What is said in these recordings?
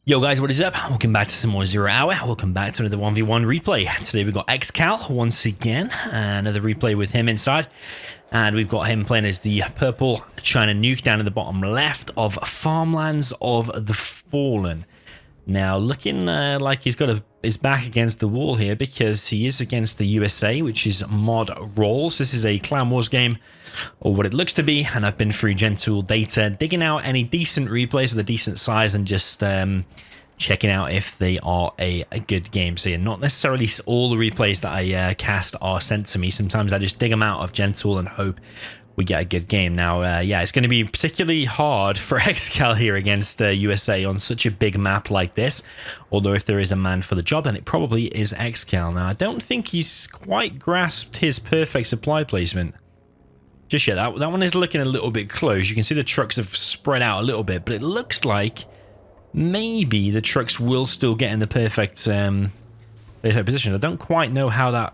Yo guys, what is up? Welcome back to some more Zero Hour. Welcome back to another 1v1 replay. Today we've got ExCaL once again. Another replay with him inside. And we've got him playing as the purple China Nuke down in the bottom left of Farmlands of the Fallen. Now looking like he's got his back against the wall here because he is against the USA, which is mod roles. This is a Clan Wars game, or what it looks to be, and I've been through Gentool data, digging out any decent replays with a decent size and just checking out if they are a good game. So yeah, not necessarily all the replays that I cast are sent to me. Sometimes I just dig them out of Gentool and hope we get a good game. Now, yeah, it's going to be particularly hard for ExCaL here against USA on such a big map like this. Although if there is a man for the job, then it probably is ExCaL. Now, I don't think he's quite grasped his perfect supply placement just yet. That one is looking a little bit close. You can see the trucks have spread out a little bit, but it looks like maybe the trucks will still get in the perfect position. I don't quite know how that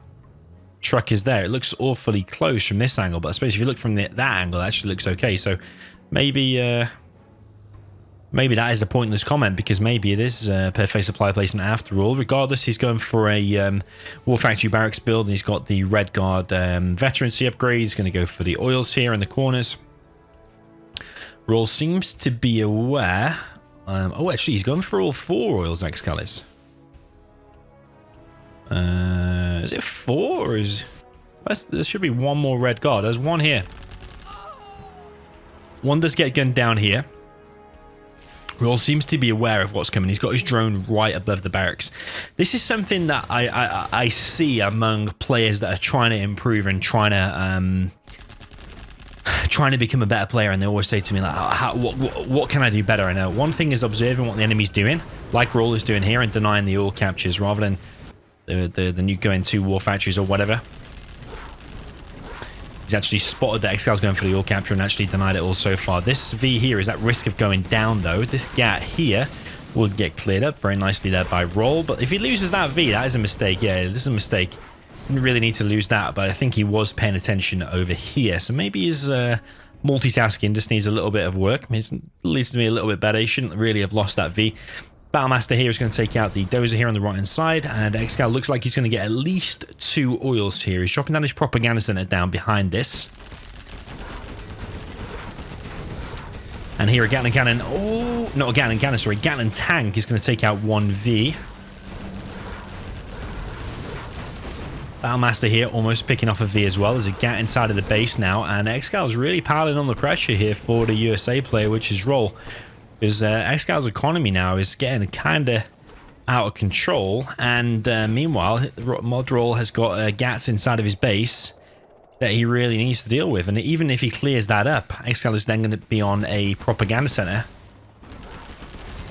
truck is there. It looks awfully close from this angle, but I suppose if you look from that angle, it actually looks okay. So maybe maybe that is a pointless comment, because maybe it is perfect supply placement after all. Regardless, he's going for a War Factory Barracks build, and he's got the Red Guard veterancy upgrade. He's going to go for the oils here in the corners. Roll seems to be aware. Oh, actually, he's going for all 4 oils, ExCaL is. Is it 4 or is... There should be one more Red Guard. There's one here. One does get gunned down here. Roll seems to be aware of what's coming. He's got his drone right above the barracks. This is something that I see among players that are trying to improve and trying to become a better player, and they always say to me, like, what can I do better? I know one thing is observing what the enemy's doing, like Roll is doing here, and denying the oil captures rather than the Nuke going to War Factories or whatever. He's actually spotted that ExCaL's going for the oil capture and actually denied it all so far. This V here is at risk of going down, though. This GAT here will get cleared up very nicely there by Roll, but if he loses that V, that is a mistake. Yeah, this is a mistake. Didn't really need to lose that, but I think he was paying attention over here. So maybe his multitasking just needs a little bit of work. It leads to me a little bit better. He shouldn't really have lost that V. Battlemaster here is going to take out the dozer here on the right hand side, and ExCaL looks like he's going to get at least 2 oils here. He's dropping down his propaganda center down behind this. And here a Gatling cannon. Oh, not a Gatling cannon, sorry. Gatling tank is going to take out 1V. Battlemaster here almost picking off a V as well. There's a GAT inside of the base now, and ExCaL is really piling on the pressure here for the USA player, which is Roll. Because ExCaL's economy now is getting kind of out of control, and meanwhile, mod Roll has got GATs inside of his base that he really needs to deal with. And even if he clears that up, ExCaL is then going to be on a propaganda center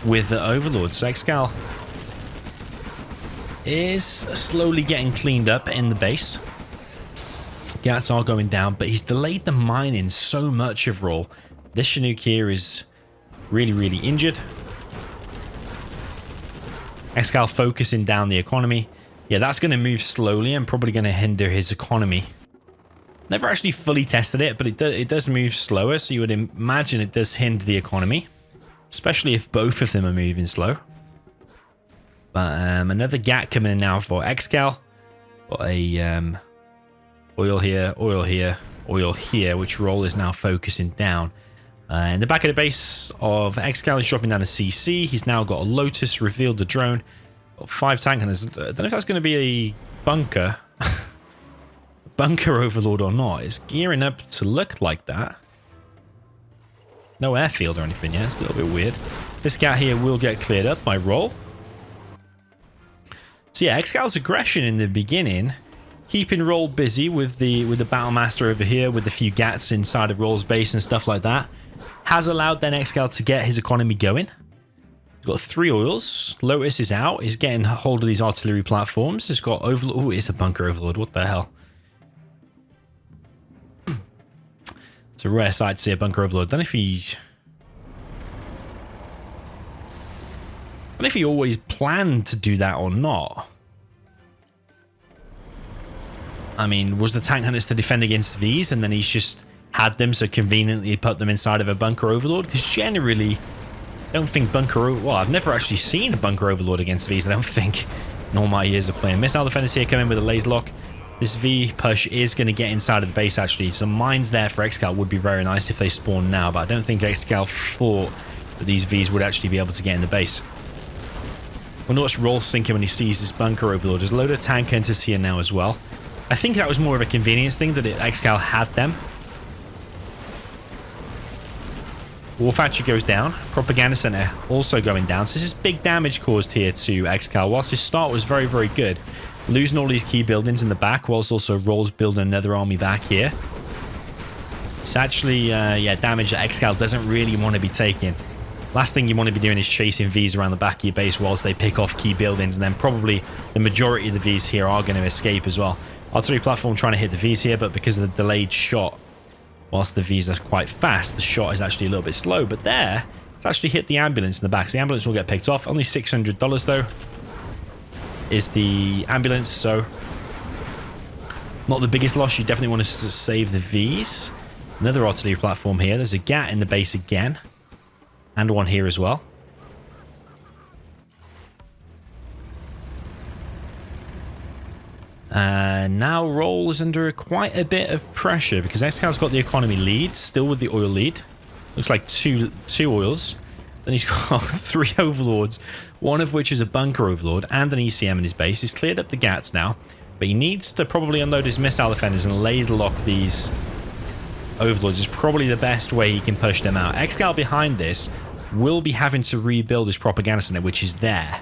with the Overlord. So ExCaL is slowly getting cleaned up in the base. GATs are going down, but he's delayed the mining so much of Roll. This Chinook here is really injured. ExCaL focusing down the economy. Yeah, that's going to move slowly and probably going to hinder his economy. Never actually fully tested it, but it does move slower, so you would imagine it does hinder the economy, especially if both of them are moving slow. But another GAT coming in now for ExCaL. Got a oil here, oil here, which Roll is now focusing down. In the back of the base of ExCaL is dropping down a CC. He's now got a Lotus, revealed the drone. Got 5 tank gunners. I don't know if that's going to be a bunker. Bunker overlord or not. It's gearing up to look like that. No airfield or anything yet. It's a little bit weird. This GAT here will get cleared up by Roll. So yeah, ExCaL's aggression in the beginning, keeping Roll busy with the Battlemaster over here, with a few GATs inside of Roll's base and stuff like that, has allowed then ExCaL to get his economy going. He's got 3 oils. Lotus is out. He's getting hold of these artillery platforms. He's got Overlord. Oh, it's a bunker Overlord. What the hell? It's a rare sight to see a bunker Overlord. I don't know if he always planned to do that or not. I mean, was the tank hunters to defend against these, and then he's just had them so conveniently put them inside of a bunker Overlord? Because generally, don't think well, I've never actually seen a bunker overlord against Vs, I don't think, in all my years of playing. Missile defenders here come in with a laser lock. This V push is going to get inside of the base, actually. Some mines there for ExCaL would be very nice if they spawn now, but I don't think ExCaL thought that these Vs would actually be able to get in the base. Wonder what's Rolls thinking when he sees this bunker overlord. There's a load of tank hunters here now as well. I think that was more of a convenience thing that ExCaL had them. War Factory goes down. Propaganda Center also going down. So this is big damage caused here to ExCaL. Whilst his start was very, very good. Losing all these key buildings in the back, whilst also Rolls building another army back here. It's actually, yeah, damage that ExCaL doesn't really want to be taking. Last thing you want to be doing is chasing Vs around the back of your base whilst they pick off key buildings, and then probably the majority of the Vs here are going to escape as well. Artillery platform trying to hit the Vs here, but because of the delayed shot, whilst the Vs are quite fast, the shot is actually a little bit slow. But there, it's actually hit the ambulance in the back. So the ambulance will get picked off. Only $600 though is the ambulance, so not the biggest loss. You definitely want to save the Vs. Another artillery platform here. There's a GAT in the base again. And one here as well. Now Roll is under quite a bit of pressure because ExCal's got the economy lead, still with the oil lead. Looks like two oils. Then he's got 3 overlords, one of which is a bunker overlord and an ECM in his base. He's cleared up the GATs now, but he needs to probably unload his missile defenders and laser lock these overlords. Is probably the best way he can push them out. ExCaL behind this will be having to rebuild his propaganda center, which is there.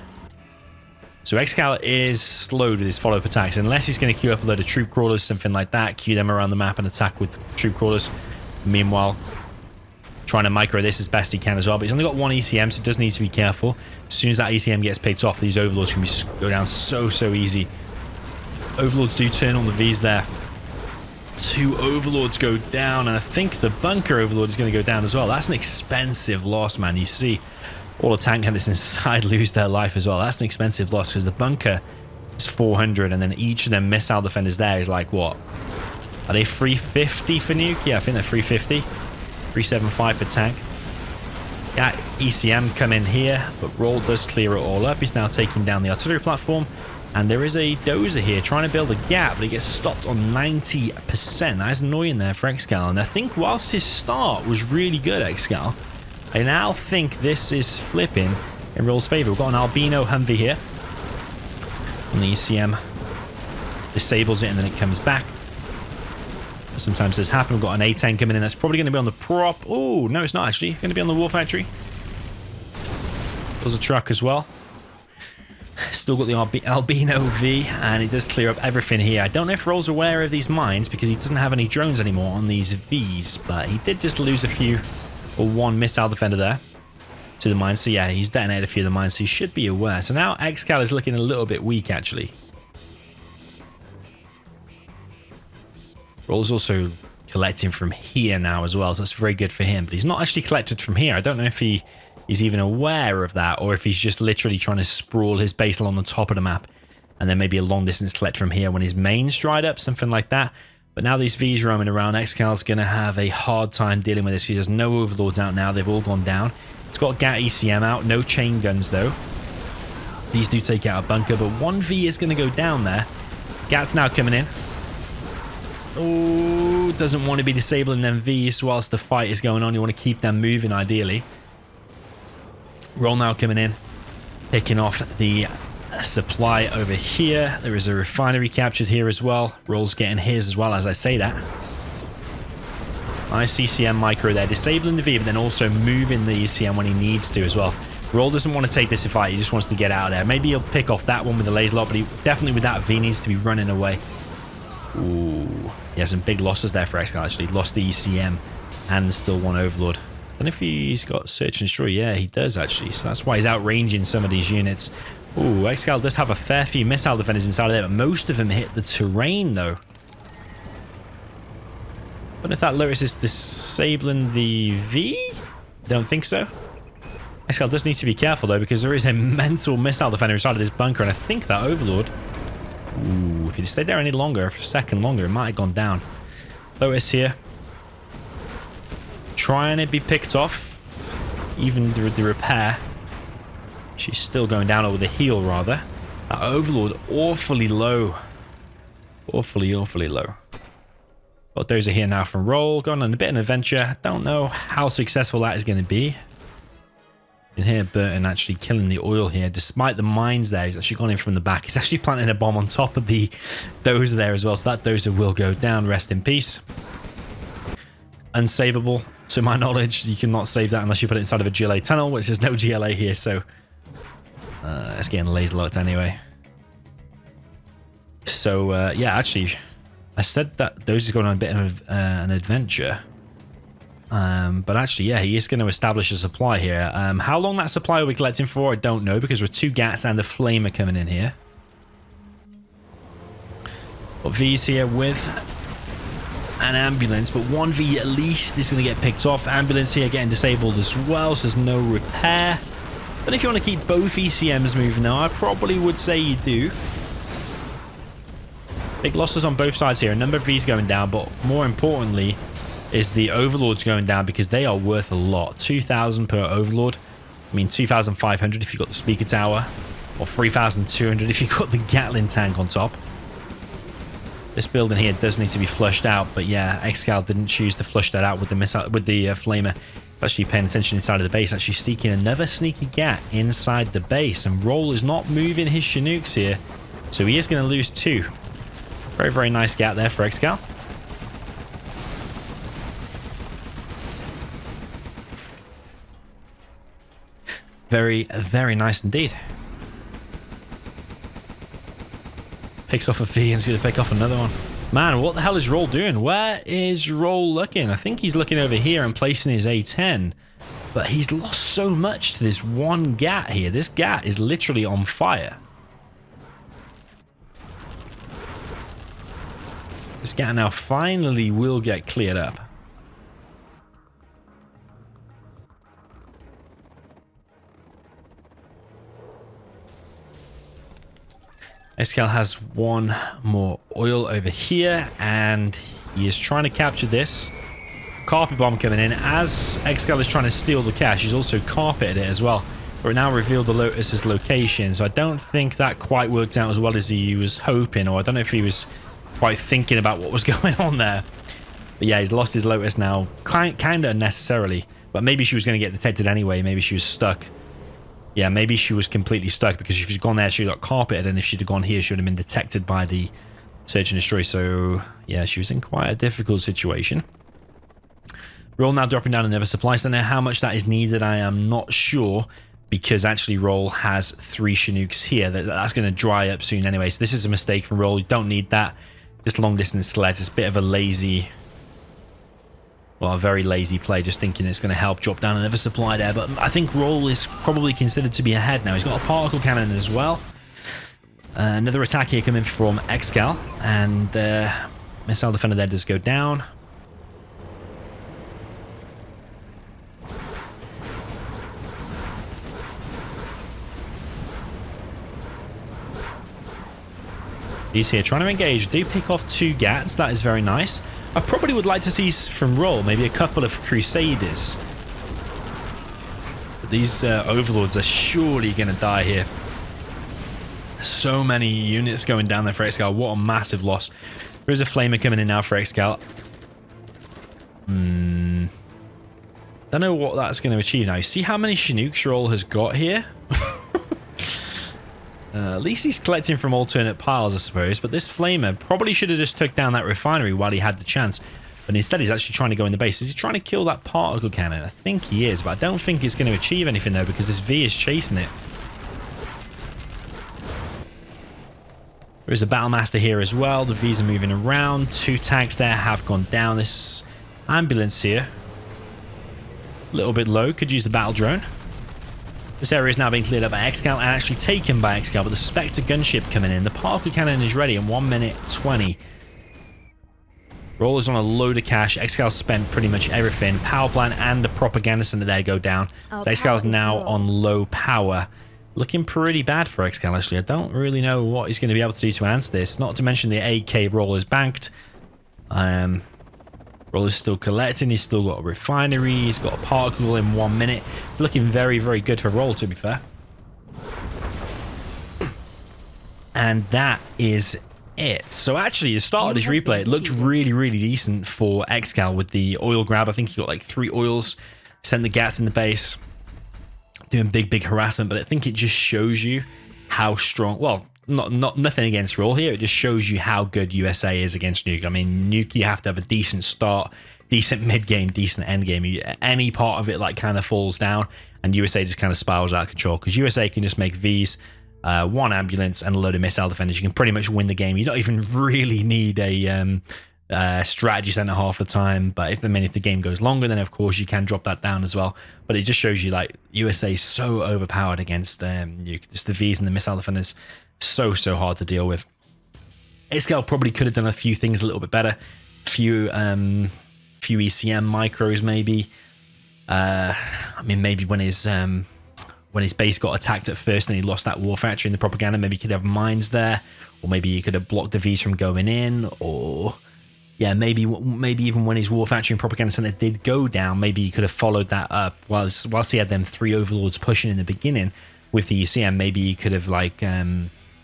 So ExCaL is slowed with his follow-up attacks, unless he's going to queue up a load of troop crawlers, something like that, queue them around the map and attack with troop crawlers. Meanwhile, trying to micro this as best he can as well, but he's only got 1 ECM, so he does need to be careful. As soon as that ECM gets picked off, these overlords can go down so easy. Overlords do turn on the Vs there. 2 overlords go down, and I think the bunker overlord is going to go down as well. That's an expensive loss, man. You see all the tank hunters inside lose their life as well. That's an expensive loss because the bunker is 400, and then each of them missile defenders there is like, what? Are they 350 for Nuke? Yeah, I think they're 350. 375 for tank. Yeah, ECM come in here, but Roll does clear it all up. He's now taking down the artillery platform. And there is a dozer here trying to build a gap, but he gets stopped on 90%. That is annoying there for ExCaL. And I think whilst his start was really good, ExCaL, I now think this is flipping in Roll's favor. We've got an Albino Humvee here. And the ECM disables it and then it comes back. Sometimes this happens. We've got an A10 coming in. That's probably going to be on the prop. Oh, no, it's not actually. Going to be on the War Factory. There's a truck as well. Still got the Albino V, and he does clear up everything here. I don't know if Roll's aware of these mines because he doesn't have any drones anymore on these Vs, but he did just lose a few, or 1 missile defender there to the mines. So yeah, he's detonated a few of the mines, so he should be aware. So now ExCaL is looking a little bit weak, actually. Roll's also collecting from here now as well, so that's very good for him. But he's not actually collected from here. I don't know if he's even aware of that, or if he's just literally trying to sprawl his base along the top of the map, and then maybe a long distance collect from here when his main's dried up, something like that. But now these Vs roaming around, ExCal's going to have a hard time dealing with this. He has no overlords out now. They've all gone down. It's got GAT ECM out. No chain guns, though. These do take out a bunker, but 1 V is going to go down there. GAT's now coming in. Oh, doesn't want to be disabling them Vs whilst the fight is going on. You want to keep them moving, ideally. Roll now coming in, picking off the supply over here. There is a refinery captured here as well. Roll's getting his as well as I say that. Nice ECM micro there, disabling the V, but then also moving the ECM when he needs to as well. Roll doesn't want to take this fight, he just wants to get out of there. Maybe he'll pick off that one with the laser lock, but he definitely with that V needs to be running away. Ooh, yeah, some big losses there for ExCaL actually. Lost the ECM and still 1 overlord. I don't know if he's got search and destroy. Yeah, he does actually. So that's why he's outranging some of these units. Ooh, ExCaL does have a fair few missile defenders inside of there, but most of them hit the terrain though. I don't know if that Lotus is disabling the V. Don't think so. ExCaL does need to be careful though, because there is a mental missile defender inside of this bunker, and I think that overlord. Ooh, if he'd stayed there any longer, a second longer, it might have gone down. Lotus here. Trying to be picked off. even the repair. She's still going down, over the heal rather. That Overlord awfully low. Awfully low. Got Dozer here now from Roll. Going on a bit of an adventure. Don't know how successful that is going to be. You can hear Burton actually killing the oil here. Despite the mines there, he's actually gone in from the back. He's actually planting a bomb on top of the Dozer there as well. So that Dozer will go down. Rest in peace. Unsavable, to my knowledge. You cannot save that unless you put it inside of a GLA tunnel, which there's no GLA here. So it's getting laser locked anyway. So yeah, actually, I said that Dozer's going on a bit of an adventure. But actually, yeah, he is going to establish a supply here. How long that supply will be collecting for, I don't know, because we're 2 Gats and a Flamer coming in here. Got V's here with an ambulance, but 1 V at least is going to get picked off. Ambulance here getting disabled as well, so there's no repair. But if you want to keep both ECMs moving now, I probably would say you do. Big losses on both sides here. A number of V's going down, but more importantly is the Overlords going down because they are worth a lot. 2,000 per Overlord. I mean, 2,500 if you've got the speaker tower, or 3,200 if you've got the Gatling tank on top. This building here does need to be flushed out, but yeah, ExCaL didn't choose to flush that out with the missile, with the Flamer. Actually paying attention inside of the base, actually seeking another sneaky Gat inside the base, and Roll is not moving his Chinooks here, so he is going to lose 2. Very nice Gat there for ExCaL. Very nice indeed. Picks off a V and is going to pick off another one. Man, what the hell is Roll doing? Where is Roll looking? I think he's looking over here and placing his A10. But he's lost so much to this one Gat here. This Gat is literally on fire. This Gat now finally will get cleared up. ExCaL has 1 more oil over here, and he is trying to capture this. Carpet bomb coming in. As ExCaL is trying to steal the cash, he's also carpeted it as well. But now revealed the Lotus's location, so I don't think that quite worked out as well as he was hoping, or I don't know if he was quite thinking about what was going on there. But yeah, he's lost his Lotus now, kind of unnecessarily. But maybe she was going to get detected anyway. Maybe she was stuck. Yeah, maybe she was completely stuck because if she'd gone there, she got carpeted, and if she'd have gone here, she would have been detected by the search and destroy. So yeah, she was in quite a difficult situation. Roll now dropping down another supply center. How much that is needed, I am not sure, because actually Roll has 3 Chinooks here. That's going to dry up soon anyway. So this is a mistake from Roll. You don't need that. Just long distance sleds. It's a bit of a lazy, well, a very lazy play, just thinking it's going to help drop down another supply there. But I think Roll is probably considered to be ahead now. He's got a particle cannon as well. Another attack here coming from ExCaL, and missile defender there does go down. He's here trying to engage. Do pick off 2 Gats. That is very nice. I probably would like to see from Roll maybe a couple of Crusaders. But these Overlords are surely going to die here. So many units going down there for ExCaL. What a massive loss. There's a Flamer coming in now for ExCaL. Don't know what that's going to achieve now. You see how many Chinooks Roll has got here? At least he's collecting from alternate piles, I suppose. But this Flamer probably should have just took down that refinery while he had the chance. But instead, he's actually trying to go in the base. Is he trying to kill that particle cannon? I think he is, but I don't think it's going to achieve anything, though, because this V is chasing it. There's a Battlemaster here as well. The V's are moving around. 2 tanks there have gone down. This ambulance here, a little bit low. Could use the battle drone. This area is now being cleared up by ExCaL and actually taken by ExCaL, but the Spectre gunship coming in. The particle cannon is ready in 1 minute 20. Roll is on a load of cash. ExCaL spent pretty much everything. Power plant and the propaganda center there go down. So ExCaL is now on low power. Looking pretty bad for ExCaL, actually. I don't really know what he's going to be able to do to answer this. Not to mention the AK Roll is banked. R0LL is still collecting. He's still got a refinery. He's got a particle in 1 minute. Looking very, very good for R0LL, to be fair. And that is it. So actually, the start of this replay, it looked really, really decent for ExCaL with the oil grab. I think he got like 3 oils, sent the gats in the base, doing big harassment. But I think it just shows you how strong. Well, nothing against R0LL here. It just shows you how good USA is against Nuke. I mean, Nuke, you have to have a decent start, decent mid game, decent end game. Any part of it like kind of falls down, and USA just kind of spirals out of control because USA can just make Vs. 1 ambulance and a load of missile defenders. You can pretty much win the game. You don't even really need a strategy center half the time. But if the game goes longer, then of course you can drop that down as well. But it just shows you like USA is so overpowered against Nuke. Just the Vs and the missile defenders, so hard to deal with. ExCaL probably could have done a few things a little bit better. Few ECM micros maybe. I mean, maybe when his base got attacked at first and he lost that war factory in the propaganda, maybe he could have mines there, or maybe he could have blocked the Vs from going in, or yeah, maybe even when his war factory and propaganda center did go down, maybe he could have followed that up whilst he had them 3 overlords pushing in the beginning with the ECM. Maybe he could have like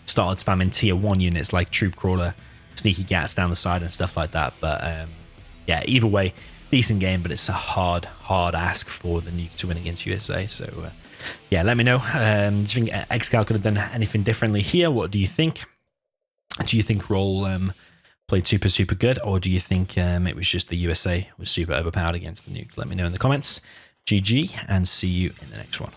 started spamming tier 1 units like troop crawler, sneaky gats down the side and stuff like that. But yeah, either way, decent game, but it's a hard ask for the Nuke to win against USA. So yeah, let me know. Do you think ExCaL could have done anything differently here? What do you think? Do you think R0LL played super good, or do you think it was just the USA was super overpowered against the Nuke? Let me know in the comments. GG, and see you in the next one.